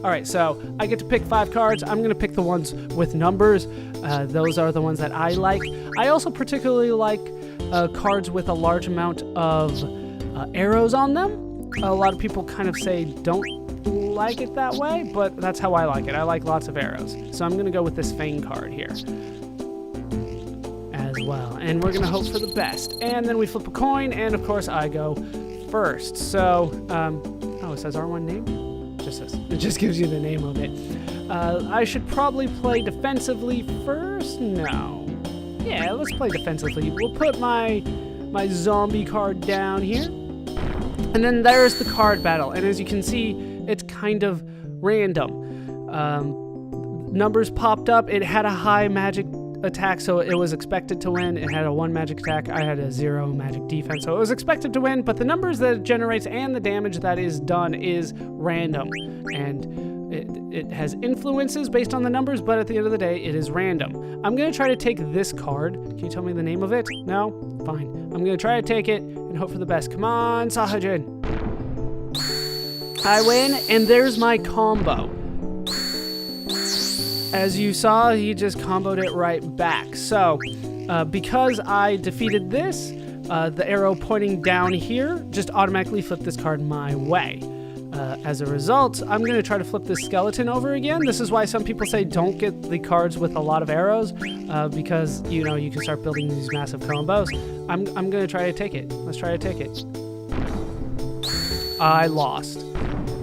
All right, so I get to pick 5 cards. I'm going to pick the ones with numbers. Those are the ones that I like. I also particularly like cards with a large amount of arrows on them. A lot of people kind of say don't like it that way, but that's how I like it. I like lots of arrows. So I'm going to go with this Fang card here as well. And we're going to hope for the best. And then we flip a coin, and of course I go first. So, oh, it says R1 name? It just gives you the name of it. I should probably play defensively first? No. Yeah, let's play defensively. We'll put my zombie card down here. And then there's the card battle. And as you can see, it's kind of random. Numbers popped up. It had a high magic attack, so it was expected to win. It had a 1 magic attack. I had a 0 magic defense, so it was expected to win, but the numbers that it generates and the damage that is done is random. And it has influences based on the numbers, but at the end of the day, it is random. I'm going to try to take this card. Can you tell me the name of it? No? Fine. I'm going to try to take it and hope for the best. Come on, Sahajin. I win, and there's my combo. As you saw, he just comboed it right back. So, because I defeated this, the arrow pointing down here just automatically flipped this card my way. As a result, I'm going to try to flip this skeleton over again. This is why some people say don't get the cards with a lot of arrows, because, you know, you can start building these massive combos. I'm going to try to take it. Let's try to take it. I lost.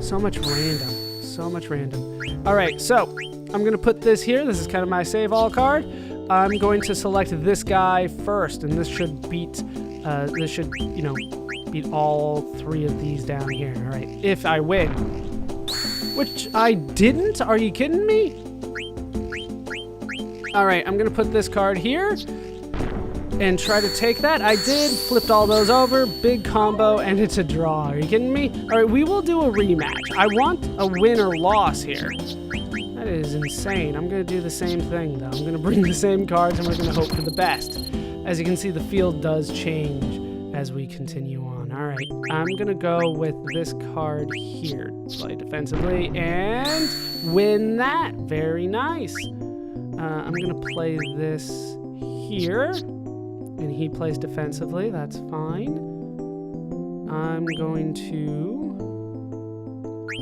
So much random. So much random. All right, so I'm going to put this here. This is kind of my save all card. I'm going to select this guy first, and this should beat, you know, beat all 3 of these down here. All right, if I win, which I didn't. Are you kidding me? All right, I'm going to put this card here and try to take that. I did, flipped all those over, big combo, and it's a draw. Are you kidding me? All right, we will do a rematch. I want a win or loss here. That is insane. I'm going to do the same thing, though. I'm going to bring the same cards, and we're going to hope for the best. As you can see, the field does change as we continue on. All right, I'm going to go with this card here. Play defensively and win that. Very nice. I'm going to play this here, and he plays defensively. That's fine. I'm going to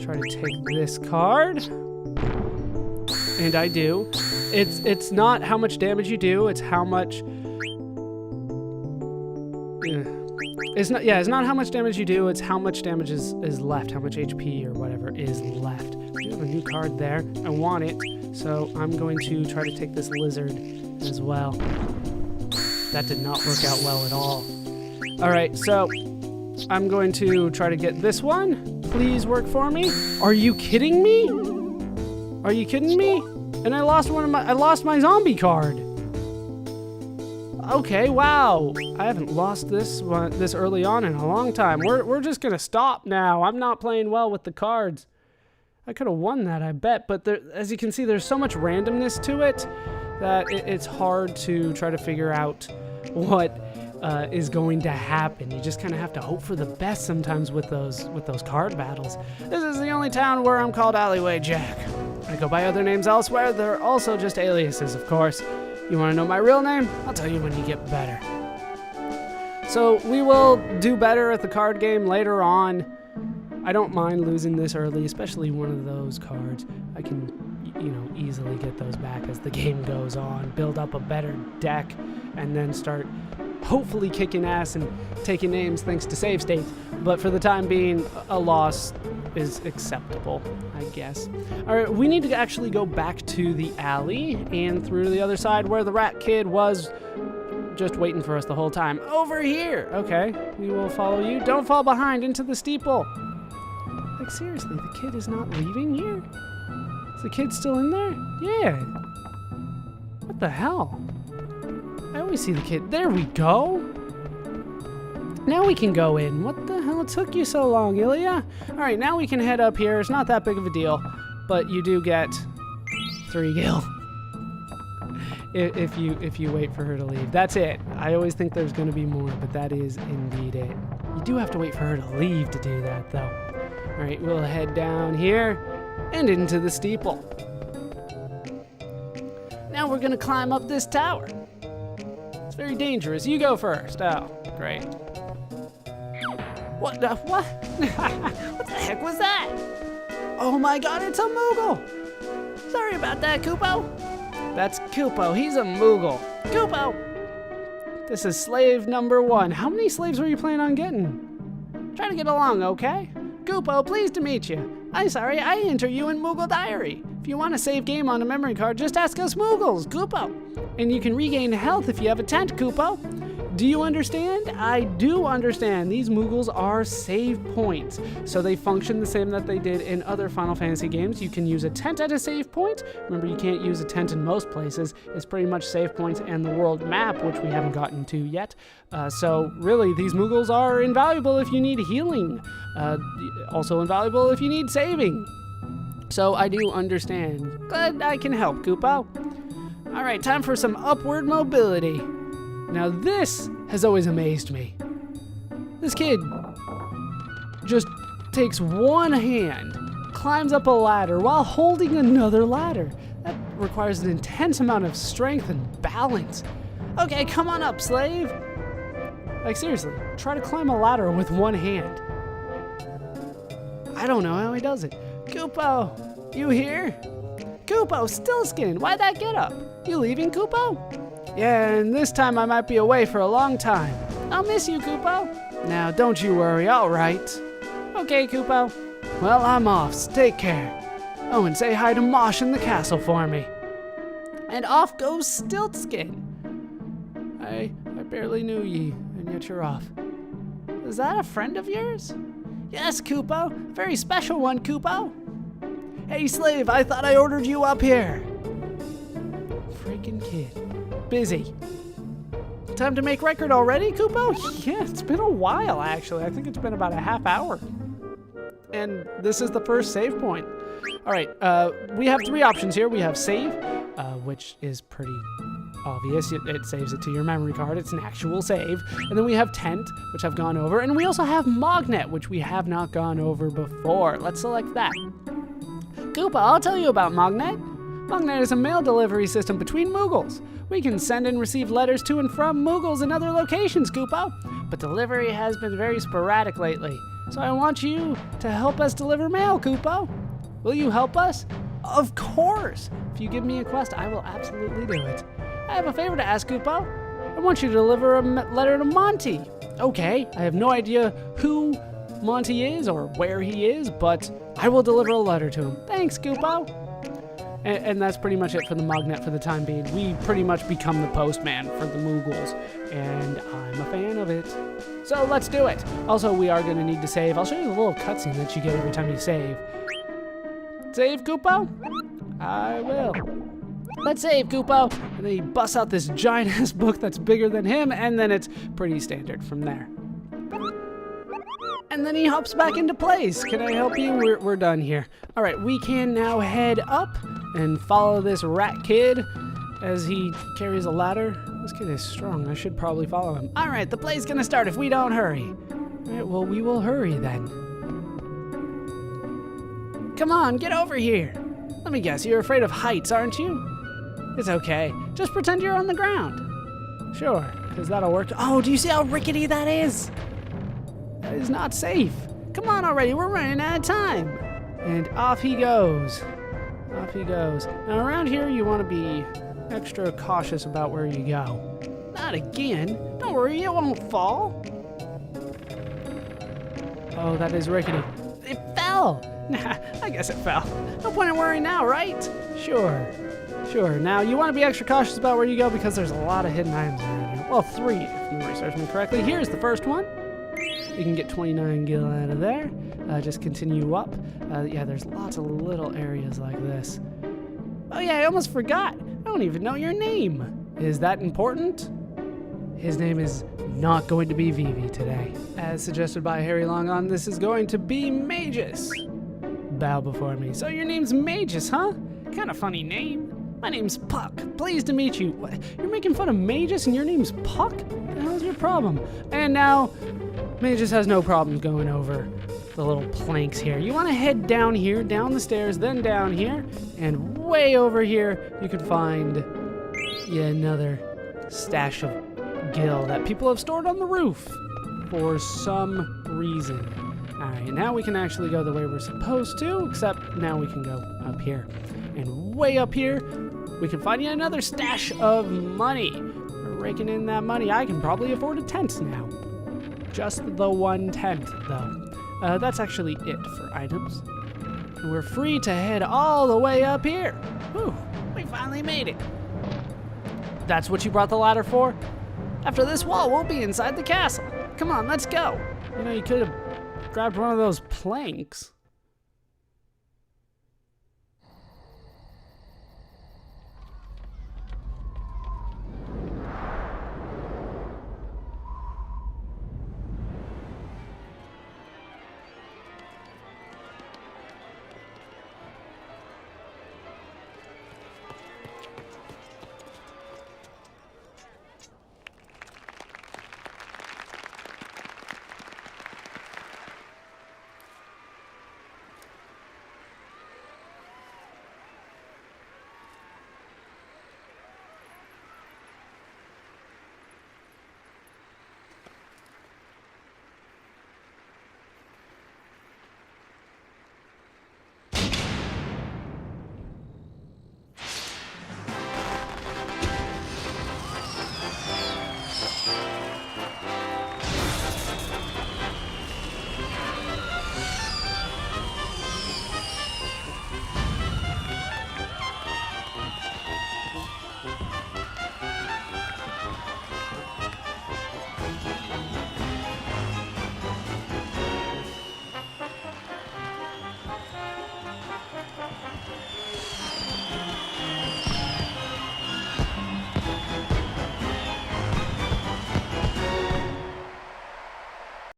try to take this card. And I do. It's not how much damage you do, it's how much... It's not how much damage you do, it's how much damage is left, how much HP or whatever is left. We have a new card there. I want it, so I'm going to try to take this lizard as well. That did not work out well at all. Alright, so I'm going to try to get this one. Please work for me. Are you kidding me? Are you kidding me? And I lost my zombie card. Okay, wow. I haven't lost this early on in a long time. We're just gonna stop now. I'm not playing well with the cards. I could have won that, I bet, but there, as you can see, there's so much randomness to it that it's hard to try to figure out what is going to happen. You just kind of have to hope for the best sometimes with those card battles. This is the only town where I'm called Alleyway Jack. I go by other names elsewhere. They're also just aliases, of course. You want to know my real name? I'll tell you when you get better. So we will do better at the card game later on. I don't mind losing this early, especially one of those cards. I can, you know, easily get those back as the game goes on, build up a better deck, and then start hopefully kicking ass and taking names thanks to save states. But for the time being, a loss is acceptable, I guess. All right, we need to actually go back to the alley and through the other side where the rat kid was just waiting for us the whole time. Over here! Okay, we will follow you. Don't fall behind into the steeple. Like, seriously, the kid is not leaving here? Is the kid still in there? Yeah. What the hell? I always see the kid. There we go. Now we can go in. What the hell took you so long, Ilya? All right, now we can head up here. It's not that big of a deal, but you do get 3 gil if you wait for her to leave. That's it. I always think there's going to be more, but that is indeed it. You do have to wait for her to leave to do that, though. All right, we'll head down here. and into the steeple. Now we're gonna climb up this tower. It's very dangerous. You go first. Oh, great. What? What? What the heck was that? Oh my god, it's a Moogle! Sorry about that, Koopo. That's Koopo. He's a Moogle. Koopo! This is slave number 1. How many slaves were you planning on getting? Try to get along, okay? Koopo, pleased to meet you. I'm sorry, I enter you in Moogle Diary. If you want to save game on a memory card, just ask us Moogles, Koopo. And you can regain health if you have a tent, Koopo. Do you understand? I do understand. These Moogles are save points. So they function the same that they did in other Final Fantasy games. You can use a tent at a save point. Remember, you can't use a tent in most places. It's pretty much save points and the world map, which we haven't gotten to yet. So really, these Moogles are invaluable if you need healing. Also invaluable if you need saving. So I do understand. Glad I can help, Koopo. All right, time for some upward mobility. Now this has always amazed me. This kid just takes one hand, climbs up a ladder while holding another ladder. That requires an intense amount of strength and balance. Okay, come on up, slave. Like seriously, try to climb a ladder with one hand. I don't know how he does it. Koopo, you here? Koopo, Stillskin, why'd that get up? You leaving, Koopo? Yeah, and this time I might be away for a long time. I'll miss you, Koopo. Now, don't you worry, all right. Okay, Koopo. Well, I'm off, so take care. Oh, and say hi to Mosh in the castle for me. And off goes Stiltskin. I barely knew ye, and yet you're off. Is that a friend of yours? Yes, Koopo. Very special one, Koopo. Hey, slave, I thought I ordered you up here. Freaking kid. Busy. Time to make record already, Koopo? Yeah, it's been a while, actually. I think it's been about a half hour. And this is the first save point. All right, we have 3 options here. We have save, which is pretty obvious. It saves it to your memory card. It's an actual save. And then we have tent, which I've gone over. And we also have Mognet, which we have not gone over before. Let's select that. Koopa, I'll tell you about Mognet. Mognet is a mail delivery system between Moogles. We can send and receive letters to and from Moogles in other locations, Koopa. But delivery has been very sporadic lately. So I want you to help us deliver mail, Koopa. Will you help us? Of course. If you give me a quest, I will absolutely do it. I have a favor to ask, Koopa. I want you to deliver a letter to Monty. Okay, I have no idea who Monty is or where he is, but I will deliver a letter to him. Thanks, Koopa. And that's pretty much it for the Mognet for the time being. We pretty much become the postman for the Moogles, and I'm a fan of it. So let's do it. Also, we are going to need to save. I'll show you the little cutscene that you get every time you save. Save, Koopa? I will. Let's save, Koopa. And then he busts out this giant-ass book that's bigger than him, and then it's pretty standard from there. And then he hops back into place. Can I help you? We're done here. All right, we can now head up and follow this rat kid as he carries a ladder. This kid is strong. I should probably follow him. All right, the play's gonna start if we don't hurry. All right, well, we will hurry then. Come on, get over here. Let me guess, you're afraid of heights, aren't you? It's okay. Just pretend you're on the ground. Sure, because that'll work. Oh, do you see how rickety that is? That is not safe. Come on already, we're running out of time. And off he goes. Off he goes. Now around here, you want to be extra cautious about where you go. Not again. Don't worry, it won't fall. Oh, that is rickety. It fell. Nah, I guess it fell. No point in worrying now, right? Sure. Now, you want to be extra cautious about where you go because there's a lot of hidden items around here. Well, 3, if memory serves me correctly. Here's the first one. You can get 29 gil out of there. Just continue up. Yeah, there's lots of little areas like this. Oh yeah, I almost forgot. I don't even know your name. Is that important? His name is not going to be Vivi today. As suggested by Harry Longon, this is going to be Magus. Bow before me. So your name's Magus, huh? Kind of funny name. My name's Puck. Pleased to meet you. What? You're making fun of Magus and your name's Puck? What the hell's your problem? And now, Magus has no problems going over the little planks here. You want to head down here, down the stairs, then down here, and way over here you can find yet another stash of gil that people have stored on the roof for some reason. All right, now we can actually go the way we're supposed to, except now we can go up here. And way up here, we can find yet another stash of money. We're raking in that money. I can probably afford a tent now. Just the one tent, though. That's actually it for items. And we're free to head all the way up here. Whew, we finally made it. That's what you brought the ladder for? After this wall, we'll be inside the castle. Come on, let's go. You know, you could have grabbed one of those planks.